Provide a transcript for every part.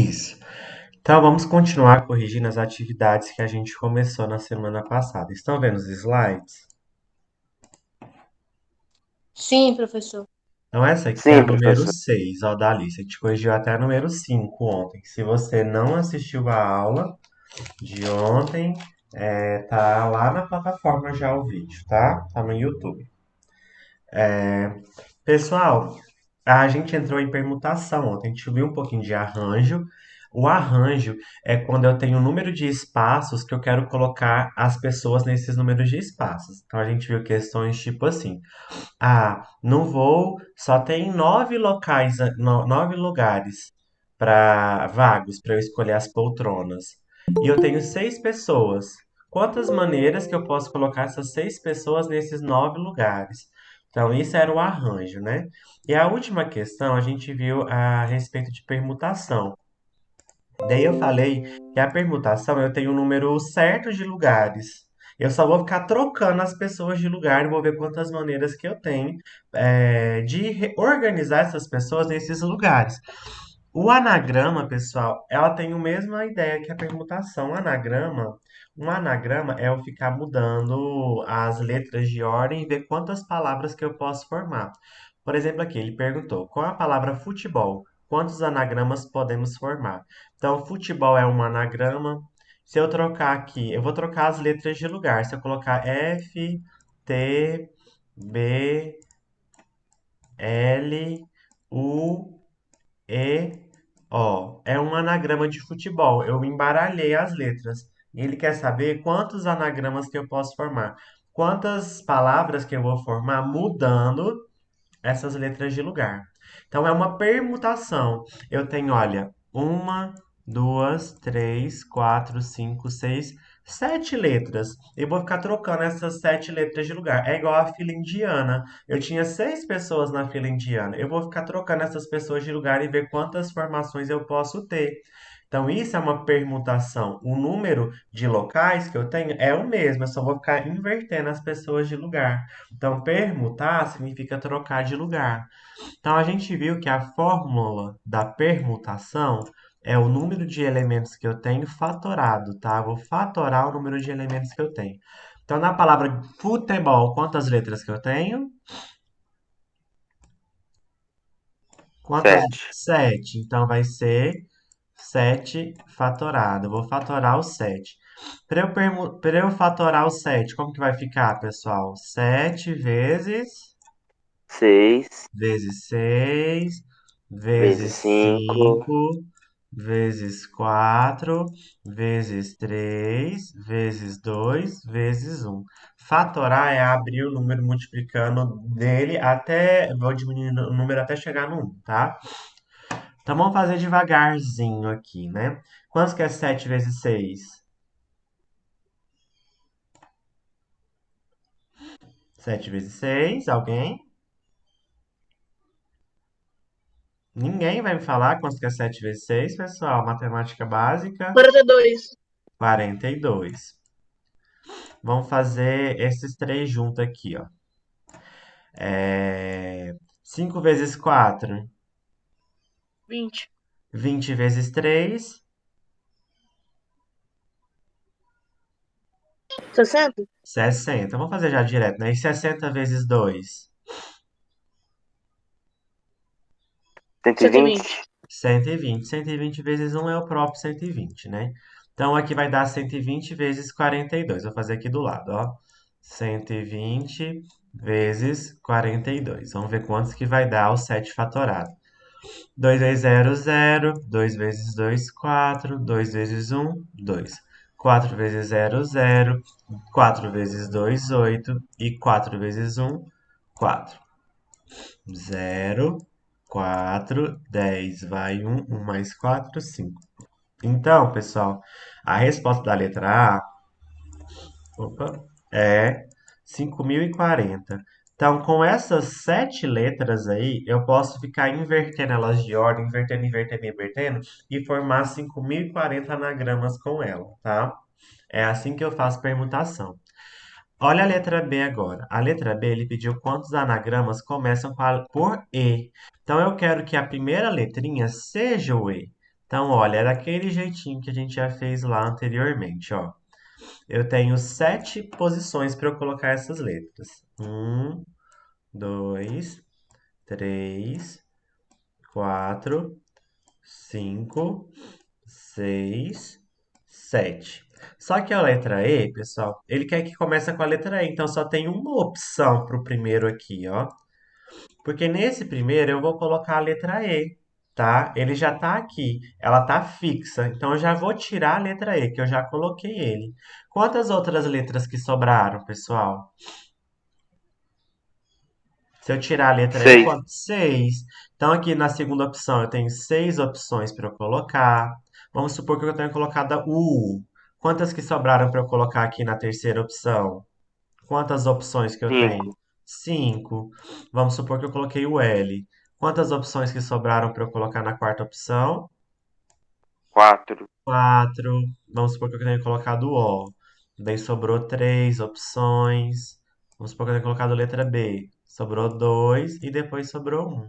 Isso. Então, vamos continuar corrigindo as atividades que a gente começou na semana passada. Estão vendo os slides? Sim, professor. Então, essa aqui é a Sim, número professor. 6, ó, da lista. A gente corrigiu até a número 5 ontem. Se você não assistiu a aula de ontem, tá lá na plataforma já o vídeo, tá? Tá no YouTube. Pessoal, a gente entrou em permutação ontem, a gente viu um pouquinho de arranjo. O arranjo é quando eu tenho um número de espaços que eu quero colocar as pessoas nesses números de espaços. Então a gente viu questões tipo assim: ah, no voo só tem 9 locais, 9 lugares para vagos para eu escolher as poltronas. E eu tenho 6 pessoas. Quantas maneiras que eu posso colocar essas 6 pessoas nesses 9 lugares? Então, isso era o arranjo, né? E a última questão a gente viu a respeito de permutação. Daí eu falei que a permutação eu tenho um número certo de lugares. Eu só vou ficar trocando as pessoas de lugar e vou ver quantas maneiras que eu tenho de organizar essas pessoas nesses lugares. O anagrama, pessoal, ela tem a mesma ideia que a permutação. Um anagrama é eu ficar mudando as letras de ordem e ver quantas palavras que eu posso formar. Por exemplo, aqui ele perguntou: com a palavra futebol, quantos anagramas podemos formar? Então, futebol é um anagrama. Se eu trocar aqui, eu vou trocar as letras de lugar. Se eu colocar F, T, B, L, U, E, ó, é um anagrama de futebol. Eu embaralhei as letras. E ele quer saber quantos anagramas que eu posso formar. Quantas palavras que eu vou formar mudando essas letras de lugar. Então é uma permutação. Eu tenho, olha, uma, duas, três, quatro, cinco, seis, 7 letras. Eu vou ficar trocando essas 7 letras de lugar. É igual a fila indiana. Eu tinha 6 pessoas na fila indiana. Eu vou ficar trocando essas pessoas de lugar e ver quantas formações eu posso ter. Então, isso é uma permutação. O número de locais que eu tenho é o mesmo, eu só vou ficar invertendo as pessoas de lugar. Então, permutar significa trocar de lugar. Então, a gente viu que a fórmula da permutação é o número de elementos que eu tenho fatorado, tá? Vou fatorar o número de elementos que eu tenho. Então, na palavra futebol, quantas letras que eu tenho? Quantas? 7. 7. Então, vai ser 7 fatorado. Eu vou fatorar o 7. Para eu fatorar o 7, como que vai ficar, pessoal? 7 6 vezes 6 vezes vezes 5 5 vezes 4 vezes 3 vezes 2 vezes um. Fatorar é abrir o número multiplicando dele até, vou diminuindo o número até chegar no um, tá? Então vamos fazer devagarzinho aqui, né? Quantos que é 7 vezes 6? 7 vezes 6, alguém? Ninguém vai me falar quantos que é 7 vezes 6, pessoal. Matemática básica, 42. 42. Vamos fazer esses três juntos aqui, ó. 5 vezes 4, 20. 20 vezes 3, 60. 60. Vamos fazer já direto, né? E 60 vezes 2, 120. 120. 120. 120 vezes um é o próprio 120, né? Então aqui vai dar 120 vezes 42. Vou fazer aqui do lado, ó. 120 vezes 42. Vamos ver quantos que vai dar o 7 fatorado. 2 vezes zero, zero. 2 vezes 2, 4. 2 vezes um, 2. 4 vezes zero, zero. 4 vezes 2, 8. E 4 vezes um, 4. 0, 4, 10, vai um mais 4, 5. Então, pessoal, a resposta da letra A, opa, é 5.040. Então, com essas 7 letras aí, eu posso ficar invertendo elas de ordem, invertendo, invertendo, invertendo, e formar 5.040 anagramas com ela, tá? É assim que eu faço permutação. Olha a letra B agora. A letra B, ele pediu quantos anagramas começam por E. Então, eu quero que a primeira letrinha seja o E. Então, olha, é daquele jeitinho que a gente já fez lá anteriormente, ó. Eu tenho 7 posições para eu colocar essas letras. Um, dois, três, quatro, cinco, seis, sete. Só que a letra E, pessoal, ele quer que comece com a letra E, então só tem uma opção para o primeiro aqui, ó. Porque nesse primeiro eu vou colocar a letra E, tá? Ele já tá aqui, ela tá fixa, então eu já vou tirar a letra E, que eu já coloquei ele. Quantas outras letras que sobraram, pessoal? Se eu tirar a letra E, 6. quanto? 6. Então, aqui na segunda opção, eu tenho 6 opções para eu colocar. Vamos supor que eu tenha colocado a U. Quantas que sobraram para eu colocar aqui na terceira opção? Quantas opções que eu tenho? 5. 5. Vamos supor que eu coloquei o L. Quantas opções que sobraram para eu colocar na quarta opção? 4. 4. Vamos supor que eu tenha colocado O. Daí sobrou 3 opções. Vamos supor que eu tenha colocado letra B. Sobrou 2 e depois sobrou um.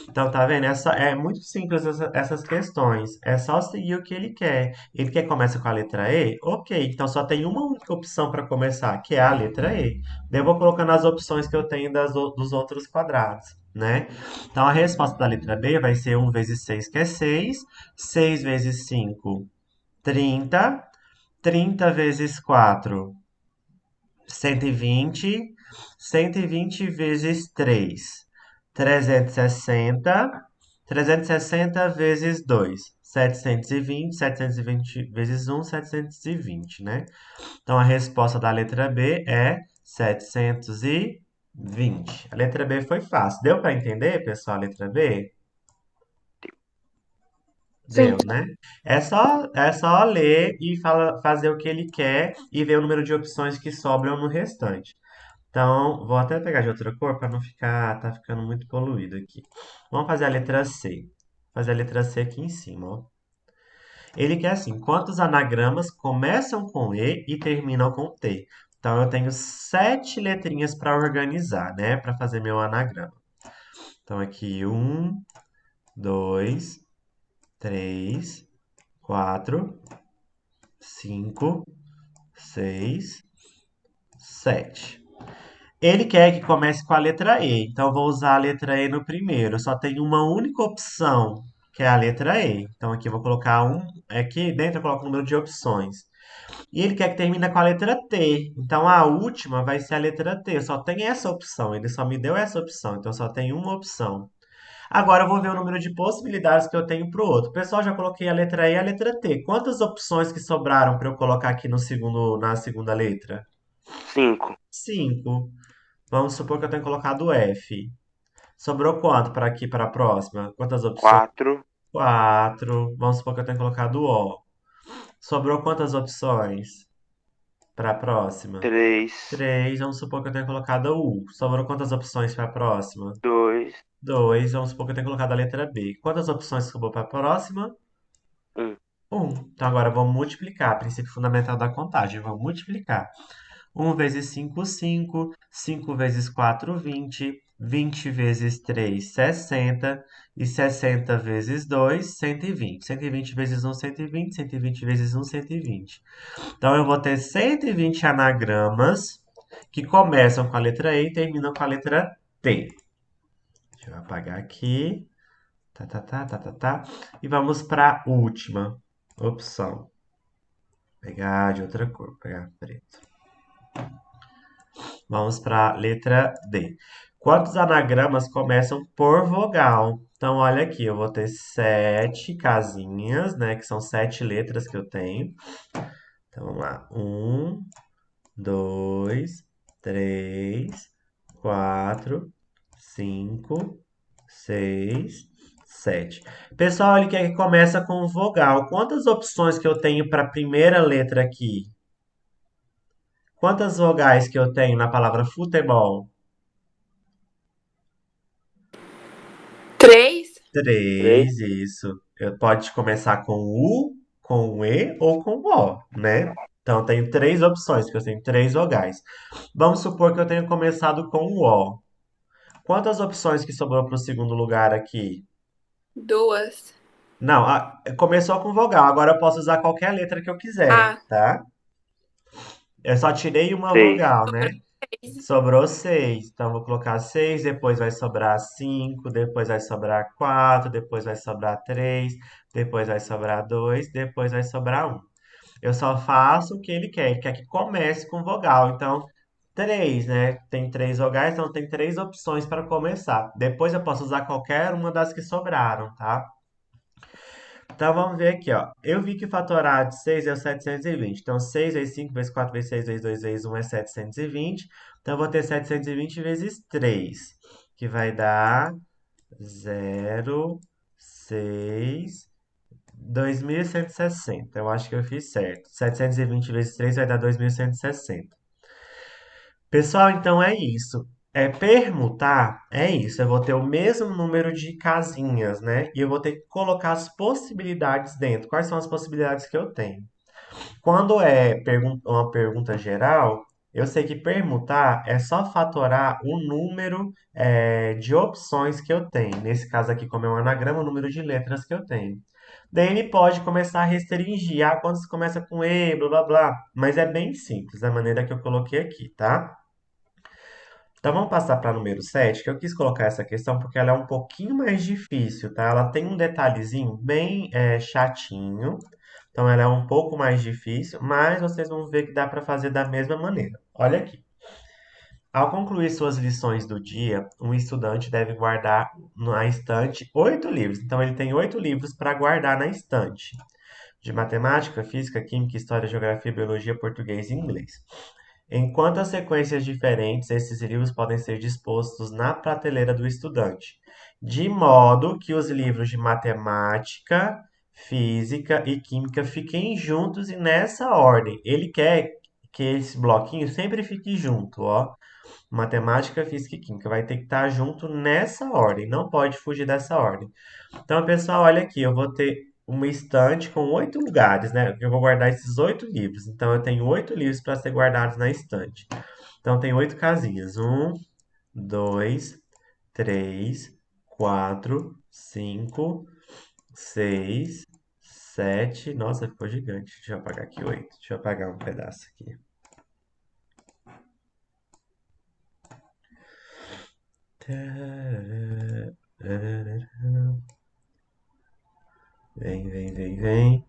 Então, tá vendo? É muito simples essas questões. É só seguir o que ele quer. Ele quer que comece com a letra E? Ok, então só tem uma única opção para começar, que é a letra E. Daí eu vou colocando as opções que eu tenho dos outros quadrados, né? Então, a resposta da letra B vai ser 1 vezes 6, que é 6. 6 vezes 5, 30. 30 vezes 4, 120. 120 vezes 3, 360. 360 vezes 2, 720. 720 vezes 1, 720, né? Então a resposta da letra B é 720. A letra B foi fácil. Deu para entender, pessoal, a letra B? Sim. Deu, né? É só ler e fazer o que ele quer e ver o número de opções que sobram no restante. Então, vou até pegar de outra cor para não ficar, tá ficando muito poluído aqui. Vamos fazer a letra C. Fazer a letra C aqui em cima, ó. Ele quer assim, quantos anagramas começam com E e terminam com T? Então, eu tenho 7 letrinhas para organizar, né? Para fazer meu anagrama. Então, aqui, um, dois, três, quatro, cinco, seis, sete. Ele quer que comece com a letra E, então eu vou usar a letra E no primeiro. Só tem uma única opção, que é a letra E. Então aqui eu vou colocar um. Aqui dentro eu coloco o número de opções. E ele quer que termine com a letra T. Então a última vai ser a letra T. Só tem essa opção. Ele só me deu essa opção. Então só tem uma opção. Agora eu vou ver o número de possibilidades que eu tenho para o outro. Pessoal, já coloquei a letra E e a letra T. Quantas opções que sobraram para eu colocar aqui no segundo, na segunda letra? 5. 5. Vamos supor que eu tenho colocado F. Sobrou quanto para aqui para a próxima? Quantas opções? 4. 4. Vamos supor que eu tenho colocado O. Sobrou quantas opções para a próxima? 3. 3. Vamos supor que eu tenho colocado U. Sobrou quantas opções para a próxima? 2. 2. Vamos supor que eu tenho colocado a letra B. Quantas opções sobrou para a próxima? 1. 1. Então agora vamos multiplicar. Princípio fundamental da contagem. Vamos multiplicar. 1 vezes 5, 5. 5 vezes 4, 20. 20 vezes 3, 60. E 60 vezes 2, 120. 120 vezes 1, 120. 120 vezes 1, 120. Então eu vou ter 120 anagramas que começam com a letra E e terminam com a letra T. Deixa eu apagar aqui. Tá, tá, tá, tá, tá, tá. E vamos para a última opção. Vou pegar de outra cor, vou pegar preto. Vamos para a letra D. Quantos anagramas começam por vogal? Então, olha aqui, eu vou ter 7 casinhas, né? Que são 7 letras que eu tenho. Então, vamos lá. Um, dois, três, quatro, cinco, seis, sete. Pessoal, ele quer que começa com vogal. Quantas opções que eu tenho para a primeira letra aqui? Quantas vogais que eu tenho na palavra futebol? 3. 3. 3, isso. Pode começar com U, com E ou com O, né? Então, eu tenho 3 opções, porque eu tenho 3 vogais. Vamos supor que eu tenha começado com o O. Quantas opções que sobrou para o segundo lugar aqui? 2. Não, começou com vogal, agora eu posso usar qualquer letra que eu quiser, Ah, tá? Eu só tirei uma 6. vogal, né? seis. Sobrou seis. Então, vou colocar seis, depois vai sobrar cinco, depois vai sobrar quatro, depois vai sobrar três, depois vai sobrar dois, depois vai sobrar um. Eu só faço o que ele quer. Ele quer que comece com vogal. Então, três, né? Tem três vogais, então tem três opções para começar. Depois eu posso usar qualquer uma das que sobraram, tá? Então vamos ver aqui, ó. Eu vi que o fatorado de 6 é o 720. Então 6 vezes 5 vezes 4 vezes 6 vezes 2 vezes 1 é 720. Então eu vou ter 720 vezes 3, que vai dar 0, 6, 2160. Eu acho que eu fiz certo. 720 vezes 3 vai dar 2160. Pessoal, então é isso. Permutar é isso. Eu vou ter o mesmo número de casinhas, né? E eu vou ter que colocar as possibilidades dentro. Quais são as possibilidades que eu tenho? Quando é uma pergunta geral, eu sei que permutar é só fatorar o número de opções que eu tenho. Nesse caso aqui, como é um anagrama, o número de letras que eu tenho. Daí ele pode começar a restringir. Ah, quando se começa com E, blá blá blá. Mas é bem simples, da maneira que eu coloquei aqui, tá? Então vamos passar para número 7, que eu quis colocar essa questão porque ela é um pouquinho mais difícil, tá? Ela tem um detalhezinho bem chatinho, então ela é um pouco mais difícil, mas vocês vão ver que dá para fazer da mesma maneira. Olha aqui. Ao concluir suas lições do dia, um estudante deve guardar na estante 8 livros. Então ele tem 8 livros para guardar na estante. De matemática, física, química, história, geografia, biologia, português e inglês. Em quantas sequências diferentes esses livros podem ser dispostos na prateleira do estudante, de modo que os livros de matemática, física e química fiquem juntos e nessa ordem. Ele quer que esse bloquinho sempre fique junto, ó. Matemática, física e química vai ter que estar junto nessa ordem, não pode fugir dessa ordem. Então, pessoal, olha aqui, eu vou ter uma estante com 8 lugares, né? Eu vou guardar esses 8 livros. Então, eu tenho 8 livros para ser guardados na estante. Então, tem 8 casinhas. Um, dois, três, quatro, cinco, seis, sete. Nossa, ficou gigante. Deixa eu apagar aqui 8. Deixa eu apagar um pedaço aqui. Vem, vem, vem, vem.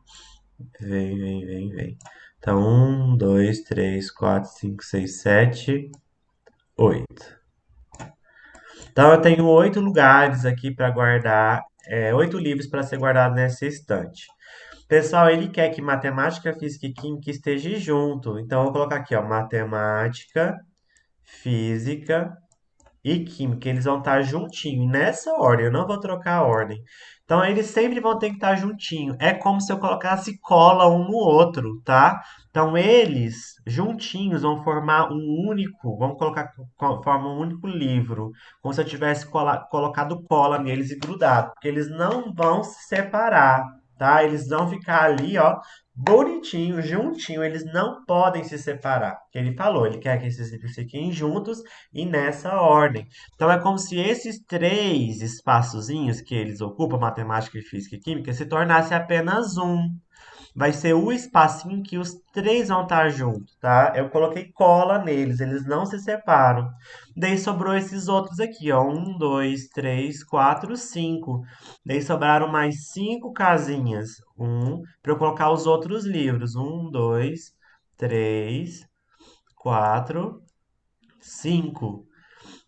Vem, vem, vem, vem. Então, um, dois, três, quatro, cinco, seis, sete, 8. Então, eu tenho 8 lugares aqui para guardar, 8 livros para ser guardado nessa estante. Pessoal, ele quer que matemática, física e química esteja junto. Então, eu vou colocar aqui, ó, matemática, física e química, eles vão estar juntinho, nessa ordem, eu não vou trocar a ordem. Então, eles sempre vão ter que estar juntinho. É como se eu colocasse cola um no outro, tá? Então, eles juntinhos vão formar um único, vamos colocar, formam um único livro, como se eu tivesse colocado cola neles e grudado, porque eles não vão se separar, tá? Eles vão ficar ali, ó, bonitinho, juntinho, eles não podem se separar. Porque ele falou, ele quer que esses livros fiquem juntos e nessa ordem. Então é como se esses três espaçozinhos que eles ocupam, matemática, física e química, se tornasse apenas um. Vai ser o espacinho que os três vão estar juntos, tá? Eu coloquei cola neles, eles não se separam. Daí sobrou esses outros aqui, ó. Um, dois, três, quatro, cinco. Daí sobraram mais 5 casinhas. Para eu colocar os outros livros. Um, dois, três, quatro, cinco.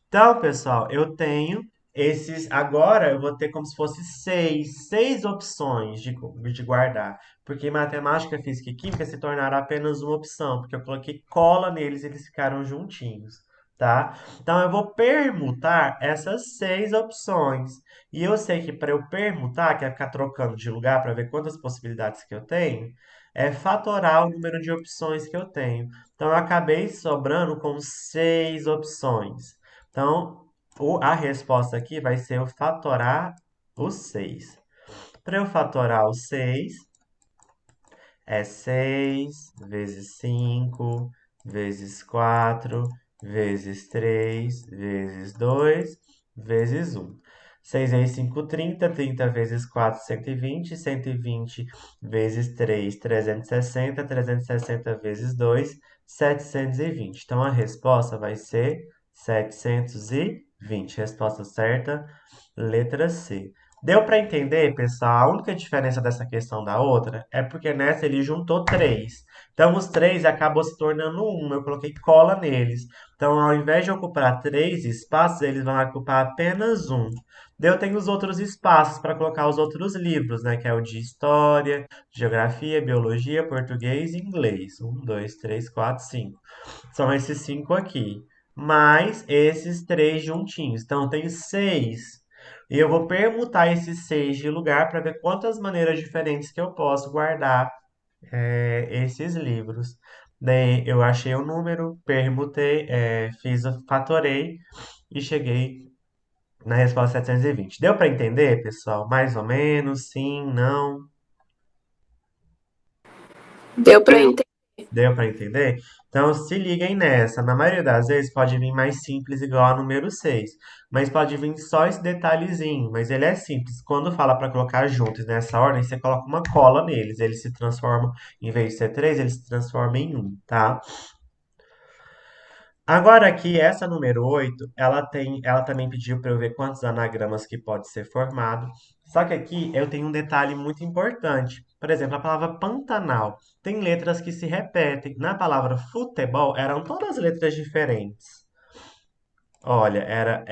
Então, pessoal, eu tenho esses. Agora eu vou ter como se fosse seis opções de guardar. Porque matemática, física e química se tornaram apenas uma opção. Porque eu coloquei cola neles e eles ficaram juntinhos. Tá? Então eu vou permutar essas 6 opções. E eu sei que para eu permutar, que é ficar trocando de lugar para ver quantas possibilidades que eu tenho, é fatorar o número de opções que eu tenho. Então eu acabei sobrando com 6 opções. Então, a resposta aqui vai ser eu fatorar o 6. Para eu fatorar o 6, é 6 vezes 5 vezes 4 vezes 3 vezes 2 vezes 1. 6 vezes 5, 30. 30 vezes 4, 120. 120 vezes 3, 360. 360 vezes 2, 720. Então a resposta vai ser 720. Resposta certa, letra C. Deu para entender, pessoal? A única diferença dessa questão da outra é porque nessa ele juntou três. Então os três acabou se tornando um. Eu coloquei cola neles. Então, ao invés de ocupar três espaços, eles vão ocupar apenas um. Daí eu tenho os outros espaços para colocar os outros livros, né? Que é o de história, geografia, biologia, português e inglês. Um, dois, três, quatro, cinco. São esses cinco aqui. Mais esses três juntinhos. Então, eu tenho seis. E eu vou permutar esses seis de lugar para ver quantas maneiras diferentes que eu posso guardar esses livros. Daí eu achei o número, permutei, fatorei e cheguei na resposta 720. Deu para entender, pessoal? Mais ou menos, sim, não? Deu para Deu. entender. Deu para entender? Então se liguem nessa. Na maioria das vezes pode vir mais simples, igual a número 6. Mas pode vir só esse detalhezinho. Mas ele é simples. Quando fala para colocar juntos nessa ordem, você coloca uma cola neles. Eles se transformam, em vez de ser 3, eles se transformam em um, tá? Agora aqui, essa número 8, ela também pediu para eu ver quantos anagramas que pode ser formado. Só que aqui eu tenho um detalhe muito importante. Por exemplo, a palavra Pantanal tem letras que se repetem. Na palavra futebol eram todas letras diferentes. Olha, era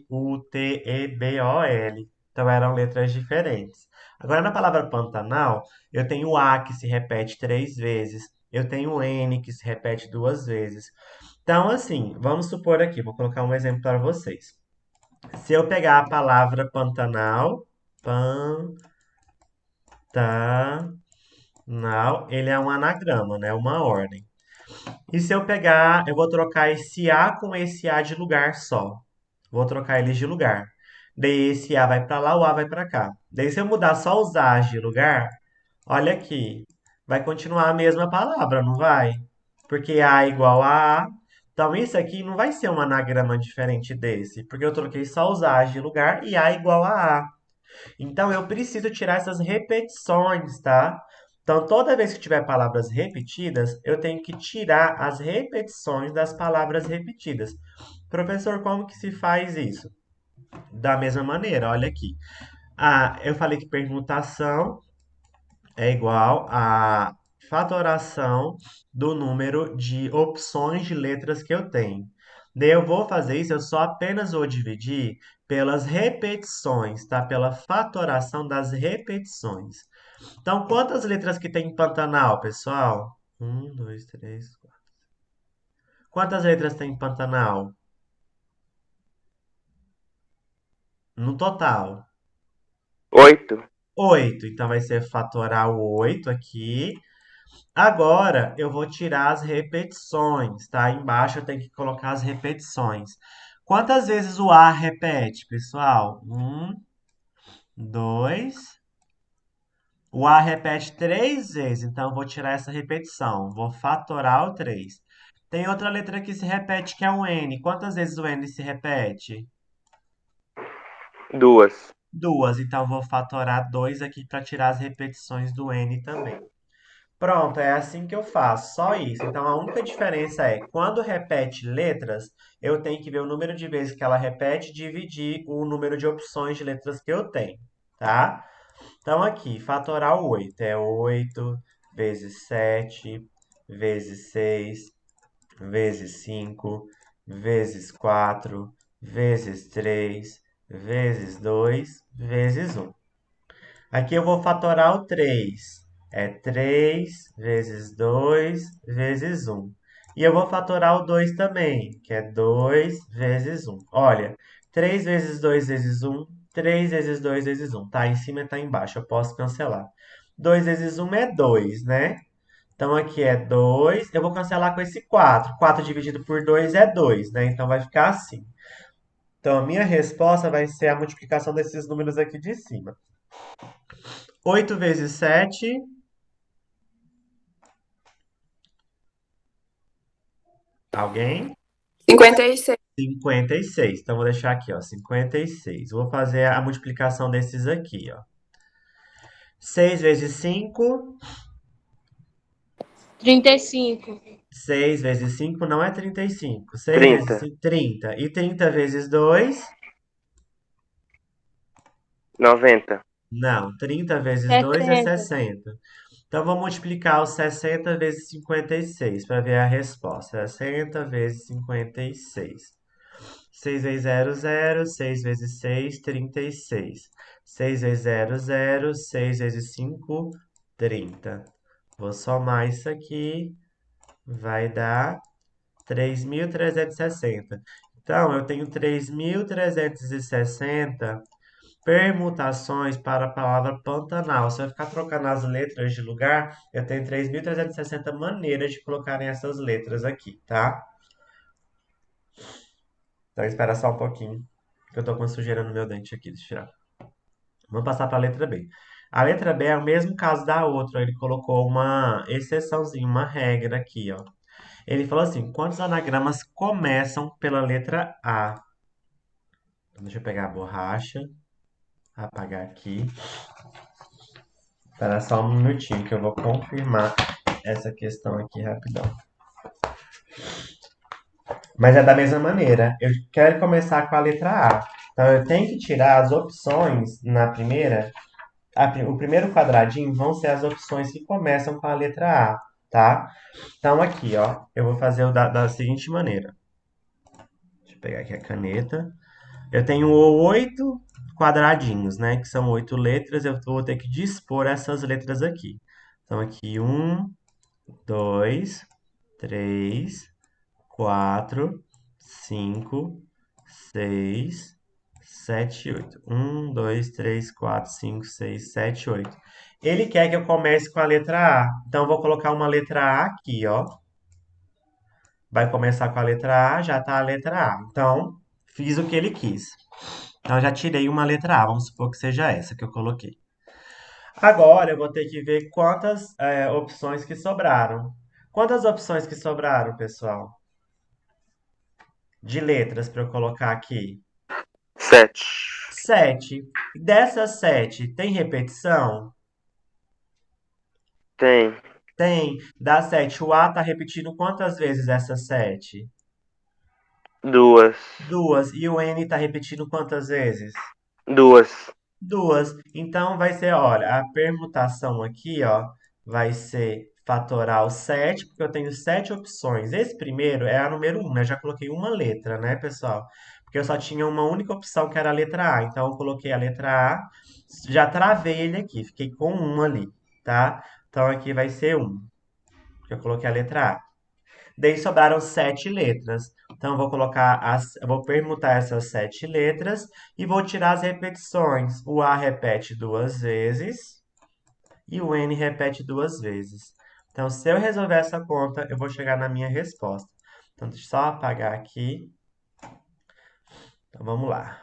Futebol. Então eram letras diferentes. Agora, na palavra Pantanal, eu tenho o A que se repete três vezes. Eu tenho o N que se repete duas vezes. Então, assim, vamos supor aqui, vou colocar um exemplo para vocês. Se eu pegar a palavra Pantanal, Pantanal, ele é um anagrama, né? Uma ordem. E se eu pegar, eu vou trocar esse A com esse A de lugar só. Vou trocar eles de lugar. Daí esse A vai para lá, o A vai para cá. Daí se eu mudar só os A's de lugar, olha aqui, vai continuar a mesma palavra, não vai? Porque A é igual a A. Então isso aqui não vai ser um anagrama diferente desse, porque eu troquei só os A's de lugar e A é igual a A. Então eu preciso tirar essas repetições, tá? Então toda vez que tiver palavras repetidas, eu tenho que tirar as repetições das palavras repetidas. Professor, como que se faz isso? Da mesma maneira, olha aqui. Ah, eu falei que permutação é igual a fatoração do número de opções de letras que eu tenho. Daí eu vou fazer isso, eu só apenas vou dividir pelas repetições, tá? Pela fatoração das repetições. Então, quantas letras que tem em Pantanal, pessoal? Um, dois, três, quatro. Quantas letras tem em Pantanal? No total? 8. Oito. Então, vai ser fatorar o 8 aqui. Agora eu vou tirar as repetições, tá? Embaixo eu tenho que colocar as repetições. Quantas vezes o A repete, pessoal? Um, dois. O A repete três vezes, então eu vou tirar essa repetição. Vou fatorar o 3. Tem outra letra que se repete, que é o N. Quantas vezes o N se repete? 2. Duas. Então eu vou fatorar 2 aqui para tirar as repetições do N também. Pronto, é assim que eu faço, só isso. Então a única diferença é, quando repete letras, eu tenho que ver o número de vezes que ela repete e dividir o número de opções de letras que eu tenho, tá? Então aqui, fatoral 8 é 8 vezes 7 vezes 6 vezes 5 vezes 4 vezes 3 vezes 2 vezes um. Aqui eu vou fatorar o 3. É 3 vezes 2 vezes um. E eu vou fatorar o 2 também, que é 2 vezes um. Olha, 3 vezes 2 vezes um, 3 vezes 2 vezes um. Tá em cima e tá embaixo, eu posso cancelar. 2 vezes um é 2, né? Então aqui é 2. Eu vou cancelar com esse 4. 4 dividido por 2 é 2, né? Então vai ficar assim. Então a minha resposta vai ser a multiplicação desses números aqui de cima. 8 vezes 7. Alguém? 56. 56. Então, vou deixar aqui, ó, 56. Vou fazer a multiplicação desses aqui, ó. 6 vezes 5. 35. 6 vezes 5 não é 35. 6 vezes 30. 5, 30. E 30 vezes 2? 90. Não. 30 vezes 2 é 70. 60. Então, vou multiplicar os 60 vezes 56 para ver a resposta. 60 vezes 56. 6 vezes 0, 0. 6 vezes 6, 36. 6 vezes 0, 0. 6 vezes 5, 30. Vou somar isso aqui. Vai dar 3.360. Então, eu tenho 3.360 permutações para a palavra Pantanal. Se eu ficar trocando as letras de lugar, eu tenho 3.360 maneiras de colocarem essas letras aqui, tá? Então, espera só um pouquinho, que eu tô com sujeira no meu dente aqui. Deixa eu tirar. Vamos passar para a letra B. A letra B é o mesmo caso da outra. Ele colocou uma exceçãozinha, uma regra aqui, ó. Ele falou assim: quantos anagramas começam pela letra A? Então, deixa eu pegar a borracha, apagar aqui. Espera só um minutinho que eu vou confirmar essa questão aqui rapidão. Mas é da mesma maneira. Eu quero começar com a letra A. Então eu tenho que tirar as opções na primeira. O primeiro quadradinho vão ser as opções que começam com a letra A, tá? Então aqui, ó, eu vou fazer da seguinte maneira. Deixa eu pegar aqui a caneta. Eu tenho 8 quadradinhos, né? Que são 8 letras. Eu vou ter que dispor essas letras aqui. Então aqui, 2, 3, 4, 5, 6, 7, 8. 2, 3, 4, 5, 6, 7, 8. Ele quer que eu comece com a letra A. Então, eu vou colocar uma letra A aqui, ó. Vai começar com a letra A, já tá a letra A. Então, fiz o que ele quis. Então, já tirei uma letra A. Vamos supor que seja essa que eu coloquei. Agora, eu vou ter que ver quantas opções que sobraram. Quantas opções que sobraram, pessoal? De letras para eu colocar aqui? 7. 7. Dessas 7, tem repetição? Tem. Tem. Das 7, o A tá repetindo quantas vezes essas 7? 2. 2. E o N tá repetindo quantas vezes? 2. 2. Então vai ser, olha, a permutação aqui, ó, vai ser fatoral 7, porque eu tenho 7 opções. Esse primeiro é a número 1, né? Já coloquei uma letra, né, pessoal? Porque eu só tinha uma única opção, que era a letra A. Então eu coloquei a letra A, já travei ele aqui, fiquei com 1 ali, tá? Então aqui vai ser 1, porque eu coloquei a letra A. Daí sobraram 7 letras. Então, eu vou permutar essas 7 letras e vou tirar as repetições. O A repete 2 vezes e o N repete 2 vezes. Então, se eu resolver essa conta, eu vou chegar na minha resposta. Então, deixa eu só apagar aqui. Então, vamos lá.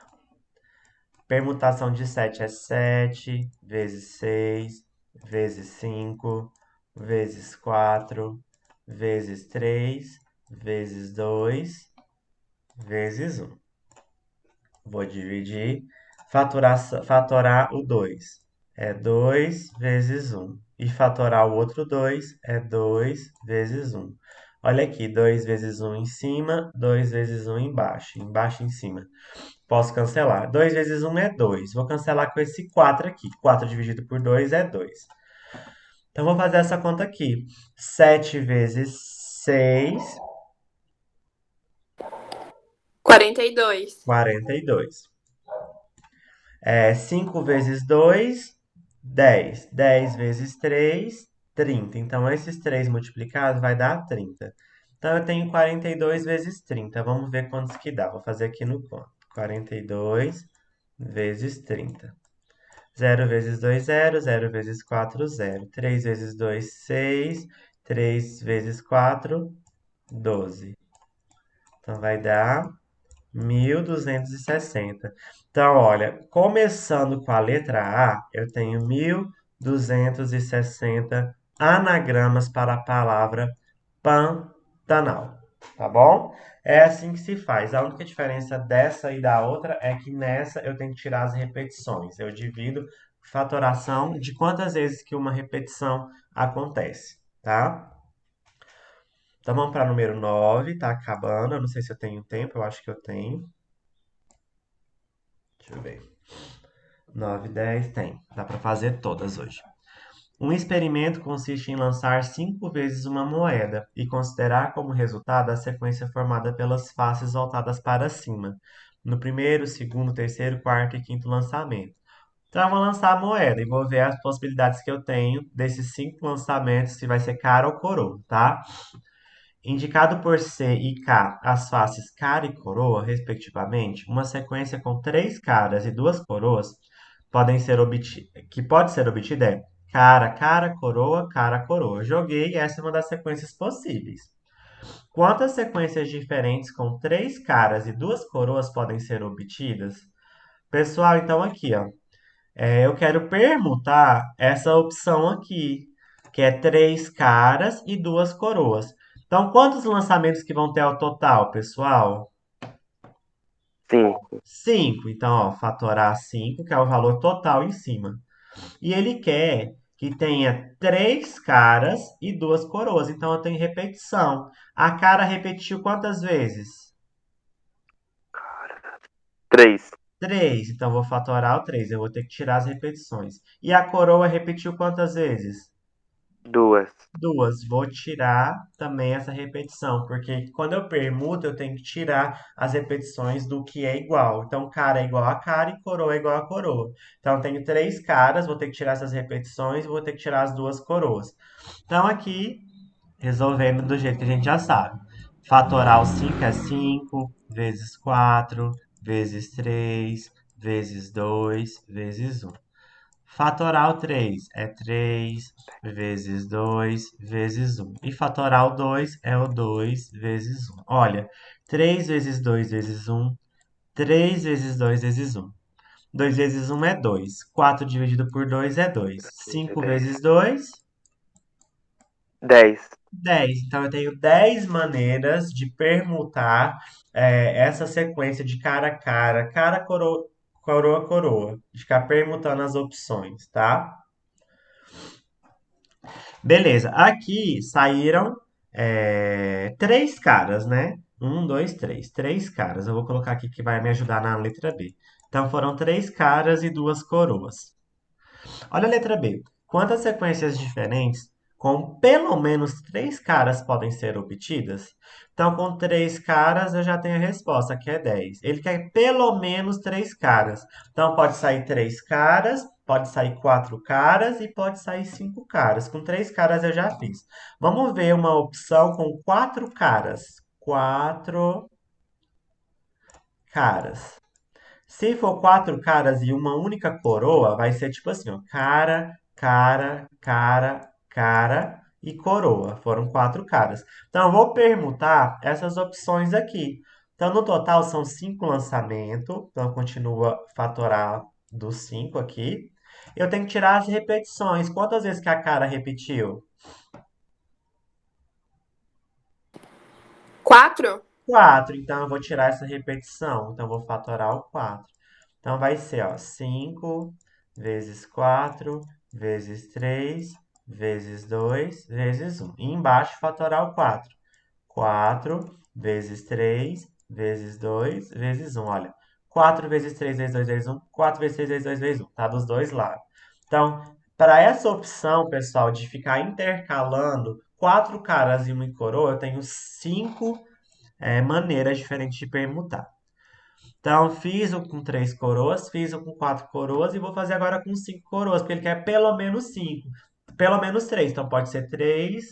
Permutação de 7 é 7 vezes 6 vezes 5 vezes 4 vezes 3 vezes 2 vezes 1. Vou dividir. Fatorar o 2 é 2 vezes 1. E fatorar o outro 2 é 2 vezes 1. Olha aqui, 2 vezes 1 em cima, 2 vezes 1 embaixo. Embaixo e em cima. Posso cancelar. 2 vezes 1 é 2. Vou cancelar com esse 4 aqui. 4 dividido por 2 é 2. Então, vou fazer essa conta aqui. 7 vezes 6, 42. 42. 5 vezes 2, 10. 10 vezes 3, 30. Então, esses 3 multiplicados vai dar 30. Então, eu tenho 42 vezes 30. Vamos ver quantos que dá. Vou fazer aqui no conto. 42 vezes 30. 0 vezes 2, 0. 0 vezes 4, 0. 3 vezes 2, 6. 3 vezes 4, 12. Então, vai dar 1.260. Então, olha, começando com a letra A, eu tenho 1.260 anagramas para a palavra Pantanal. tá bom? É assim que se faz. A única diferença dessa e da outra é que nessa eu tenho que tirar as repetições. Eu divido fatoração de quantas vezes que uma repetição acontece, tá? Então vamos para número 9, tá acabando. Eu não sei se eu tenho tempo, eu acho que eu tenho. Deixa eu ver. 9, 10, tem. Dá para fazer todas hoje. Um experimento consiste em lançar 5 vezes uma moeda e considerar como resultado a sequência formada pelas faces voltadas para cima, no primeiro, segundo, terceiro, quarto e quinto lançamento. Então, eu vou lançar a moeda e vou ver as possibilidades que eu tenho desses 5 lançamentos, se vai ser cara ou coroa, tá? Indicado por C e K as faces cara e coroa, respectivamente, uma sequência com 3 caras e 2 coroas que pode ser obtida é cara, cara, coroa, cara, coroa. Joguei, essa é uma das sequências possíveis. Quantas sequências diferentes com 3 caras e 2 coroas podem ser obtidas? Pessoal, então aqui, ó, eu quero permutar essa opção aqui, que é 3 caras e 2 coroas. Então, quantos lançamentos que vão ter ao total, pessoal? 5. 5. Então, ó, fatorar 5, que é o valor total em cima. E ele quer que tenha 3 caras e 2 coroas. Então, eu tenho repetição. A cara repetiu quantas vezes? 3. 3. Então, eu vou fatorar o 3. Eu vou ter que tirar as repetições. E a coroa repetiu quantas vezes? 2. 2. Vou tirar também essa repetição, porque quando eu permuto, eu tenho que tirar as repetições do que é igual. Então, cara é igual a cara e coroa é igual a coroa. Então, eu tenho 3 caras, vou ter que tirar essas repetições e vou ter que tirar as 2 coroas. Então, aqui, resolvendo do jeito que a gente já sabe. Fatoral 5 é 5, vezes 4, vezes 3, vezes 2, vezes um. Fatoral 3 é 3 vezes 2 vezes um. E fatoral 2 é o 2 vezes um. Olha, 3 vezes 2 vezes um, 3 vezes 2 vezes um. 2 vezes um é 2. 4 dividido por 2 é 2. 15, 5 10. vezes 2, 10. 10. Então, eu tenho 10 maneiras de permutar essa sequência de cara a cara, cara, coroa, coroa, coroa. De ficar permutando as opções, tá? Beleza, aqui saíram 3 caras, né? Um, dois, três. 3 caras. Eu vou colocar aqui que vai me ajudar na letra B. Então foram 3 caras e 2 coroas. Olha a letra B. Quantas sequências diferentes com pelo menos 3 caras podem ser obtidas? Então, com 3 caras, eu já tenho a resposta, que é 10. Ele quer pelo menos 3 caras. Então, pode sair 3 caras, pode sair 4 caras e pode sair 5 caras. Com 3 caras, eu já fiz. Vamos ver uma opção com 4 caras. 4 caras. Se for 4 caras e uma única coroa, vai ser tipo assim, ó, cara, cara, cara, cara e coroa. Foram 4 caras. Então, eu vou permutar essas opções aqui. Então, no total, são 5 lançamentos. Então, continua fatorar dos 5 aqui. Eu tenho que tirar as repetições. Quantas vezes que a cara repetiu? 4? 4. Então, eu vou tirar essa repetição. Então, eu vou fatorar o 4. Então, vai ser, ó, 5 vezes 4 vezes 3 vezes 2 vezes um. E embaixo, fatorar o 4. 4 vezes 3 vezes 2 vezes um. Olha, 4 vezes 3 vezes 2 vezes um. 4 vezes 3 vezes 2 vezes um. Tá dos dois lados. Então, para essa opção, pessoal, de ficar intercalando 4 caras e uma coroa, eu tenho 5 maneiras diferentes de permutar. Então, fiz o com 3 coroas, fiz o com 4 coroas e vou fazer agora com 5 coroas, porque ele quer pelo menos 5. Pelo menos 3. Então, pode ser 3,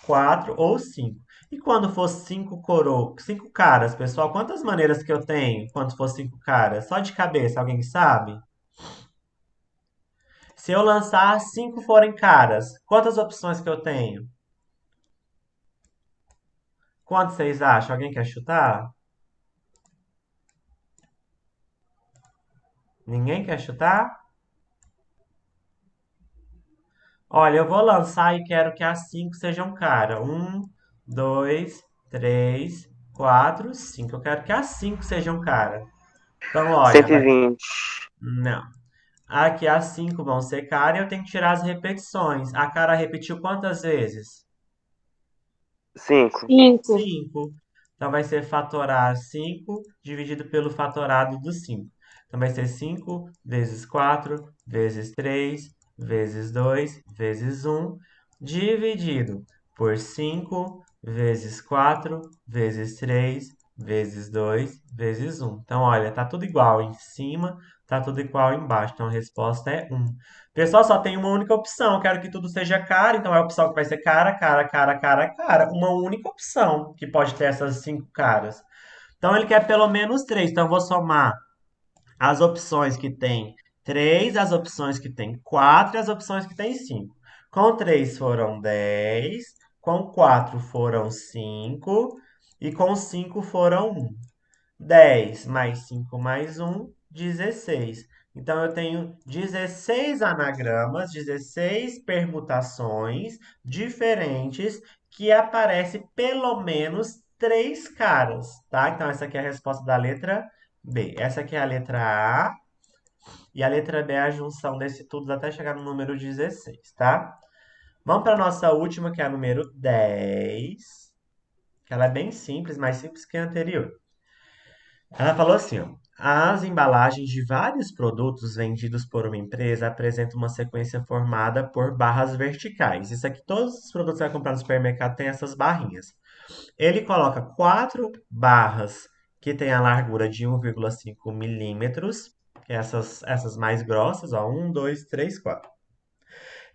4 ou 5. E quando for 5 caras, pessoal, quantas maneiras que eu tenho quando for 5 caras? Só de cabeça, alguém sabe? Se eu lançar 5 forem caras, quantas opções que eu tenho? Quantos vocês acham? Alguém quer chutar? Ninguém quer chutar? Olha, eu vou lançar e quero que as 5 sejam cara. 1, 2, 3, 4, 5. Eu quero que as 5 sejam cara. Então, olha, 120. não. Aqui as 5 vão ser cara e eu tenho que tirar as repetições. A cara repetiu quantas vezes? 5. 5. 5. Então vai ser fatorar 5 dividido pelo fatorado do 5. Então vai ser 5 vezes 4 vezes 3 vezes 2 vezes um dividido por 5 vezes 4 vezes 3 vezes 2 vezes um. Então, olha, tá tudo igual em cima, tá tudo igual embaixo. Então a resposta é um. Pessoal, só tem uma única opção. Eu quero que tudo seja cara, então é a opção que vai ser cara, cara, cara, cara, cara. Uma única opção que pode ter essas 5 caras. Então ele quer pelo menos 3. Então eu vou somar as opções que tem 3, as opções que tem 4 e as opções que tem 5. Com 3 foram 10, com 4 foram 5 e com 5 foram 1. 10 mais 5 mais um, 16. Então eu tenho 16 anagramas, 16 permutações diferentes que aparece pelo menos 3 caras, tá? Então essa aqui é a resposta da letra B. Essa aqui é a letra A e a letra B é a junção desse tudo até chegar no número 16, tá? Vamos para a nossa última, que é a número 10, que ela é bem simples, mais simples que a anterior. Ela falou assim, ó, as embalagens de vários produtos vendidos por uma empresa apresentam uma sequência formada por barras verticais. Isso aqui, todos os produtos que você vai comprar no supermercado têm essas barrinhas. Ele coloca 4 barras que têm a largura de 1,5 milímetros, que é essas mais grossas, ó, 1, 2, 3, 4.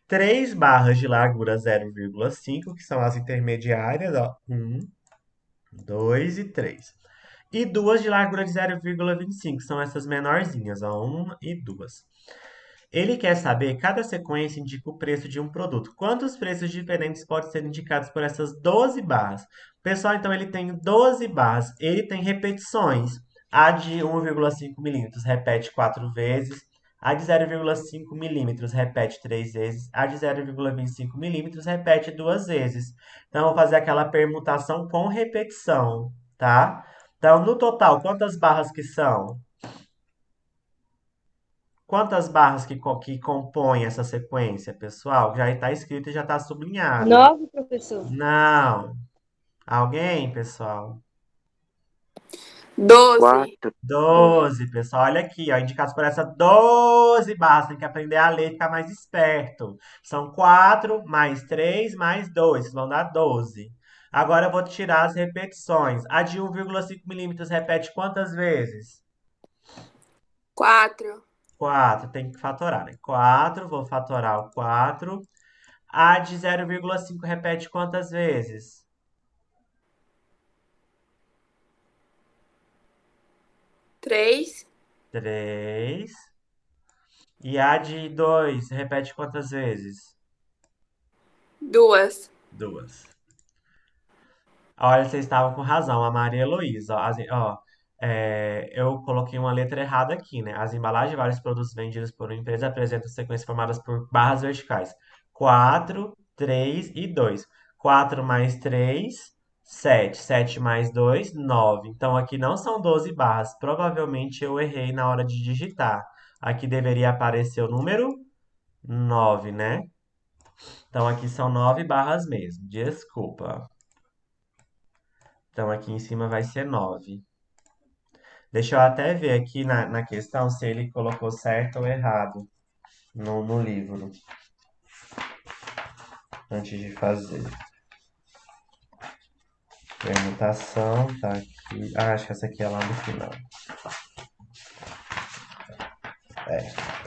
3 barras de largura 0,5, que são as intermediárias, ó, 1, 2 e 3. E duas de largura de 0,25, são essas menorzinhas, ó, uma e duas. Ele quer saber, cada sequência indica o preço de um produto. Quantos preços diferentes podem ser indicados por essas 12 barras? Pessoal, então ele tem 12 barras. Ele tem repetições. A de 1,5 milímetros repete 4 vezes. A de 0,5 milímetros repete 3 vezes. A de 0,25 milímetros repete 2 vezes. Então, eu vou fazer aquela permutação com repetição, tá? Então, no total, quantas barras que são? Quantas barras que compõem essa sequência, pessoal? Já está escrito e já está sublinhado. 9, professor. Não. Alguém, pessoal? 12. 4. 12, pessoal. Olha aqui, ó. Indicados por essa 12 barras. Tem que aprender a ler e ficar mais esperto. São 4 mais 3 mais 2. Isso vão dar 12. Agora eu vou tirar as repetições. A de 1,5 milímetros repete quantas vezes? 4. 4. Tem que fatorar, né? 4. Vou fatorar o 4. A de 0,5 repete quantas vezes? 3. 3. E a de 2 repete quantas vezes? 2. 2. Olha, vocês estavam com razão, a Maria Heloísa. Ó, eu coloquei uma letra errada aqui, né? As embalagens de vários produtos vendidos por uma empresa apresentam sequências formadas por barras verticais. 4, 3 e 2. 4 mais 3, 7. 7 mais 2, 9. Então aqui não são 12 barras. Provavelmente eu errei na hora de digitar. Aqui deveria aparecer o número 9, né? Então aqui são 9 barras mesmo. Desculpa. Então aqui em cima vai ser 9. Deixa eu até ver aqui na questão se ele colocou certo ou errado no livro, antes de fazer. Permutação, tá aqui. Ah, acho que essa aqui é lá no final.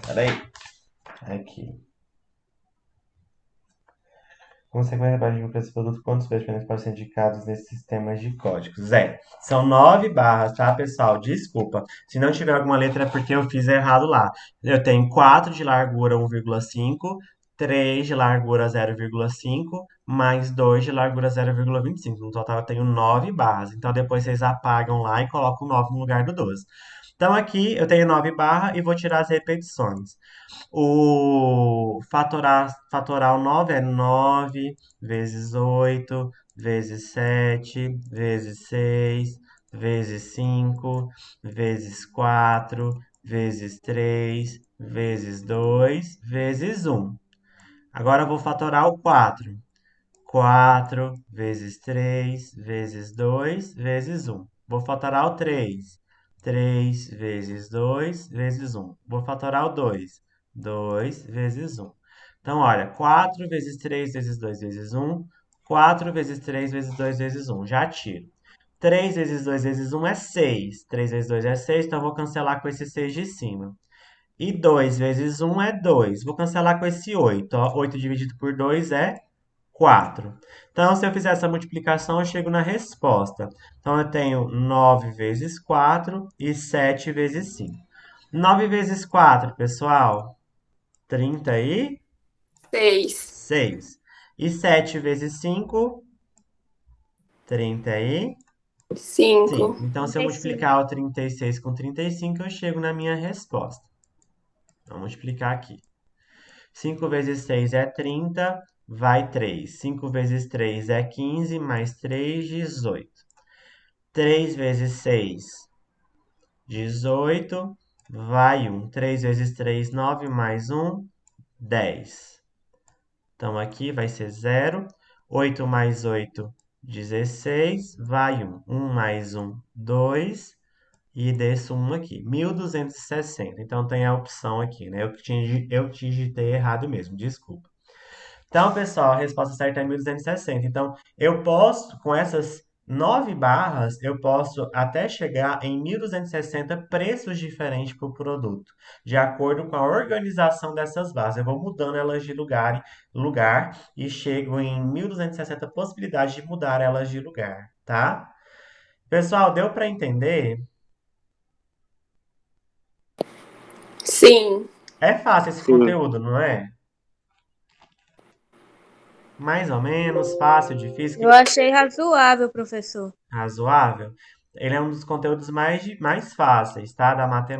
Peraí. Aqui. Consequência para o preço do produto, quantos preços podem ser indicados nesses sistemas de códigos? Zero. São 9 barras, tá, pessoal? Desculpa. Se não tiver alguma letra é porque eu fiz errado lá. Eu tenho 4 de largura 1,5, 3 de largura 0,5, mais 2 de largura 0,25. No total eu tenho 9 barras. Então depois vocês apagam lá e colocam o 9 no lugar do 12. Então aqui eu tenho 9 barras e vou tirar as repetições. Fatorar o 9 é 9 vezes 8 vezes 7, vezes 6, vezes 5, vezes 4, vezes 3, vezes 2, vezes 1. Agora eu vou fatorar o 4. 4 vezes 3 vezes 2 vezes 1. Vou fatorar o 3. 3 vezes 2 vezes 1. Vou fatorar o 2. 2 vezes 1. Então, olha, 4 vezes 3 vezes 2 vezes 1. 4 vezes 3 vezes 2 vezes 1. Já tiro. 3 vezes 2 vezes 1 é 6. 3 vezes 2 é 6, então eu vou cancelar com esse 6 de cima. E 2 vezes 1 é 2. Vou cancelar com esse 8. Ó, 8 dividido por 2 é 4. Então, se eu fizer essa multiplicação, eu chego na resposta. Então, eu tenho 9 vezes 4 e 7 vezes 5. 9 vezes 4, pessoal, 36. 6. E 7 vezes 5, 35. 5. Então, se eu 35. multiplicar o 36 com 35, eu chego na minha resposta. Vamos multiplicar aqui. 5 vezes 6 é 30, vai 3. 5 vezes 3 é 15, mais 3, 18. 3 vezes 6, 18, vai 1. 3 vezes 3, 9, mais 1, 10. Então, aqui vai ser 0. 8 mais 8, 16, vai 1. 1 mais 1, 2. E desço 1 aqui, 1260. Então, tem a opção aqui, né? Eu digitei errado mesmo, desculpa. Então, pessoal, a resposta certa é 1260. Então, eu posso, com essas 9 barras, eu posso até chegar em 1260 preços diferentes para o produto, de acordo com a organização dessas barras. Eu vou mudando elas de lugar e chego em 1260 possibilidades de mudar elas de lugar, tá? Pessoal, deu para entender? Sim. É fácil esse Sim. conteúdo, não é? Mais ou menos, fácil, difícil, Eu achei razoável, professor. razoável. Ele é um dos conteúdos mais fáceis, tá? Da matemática.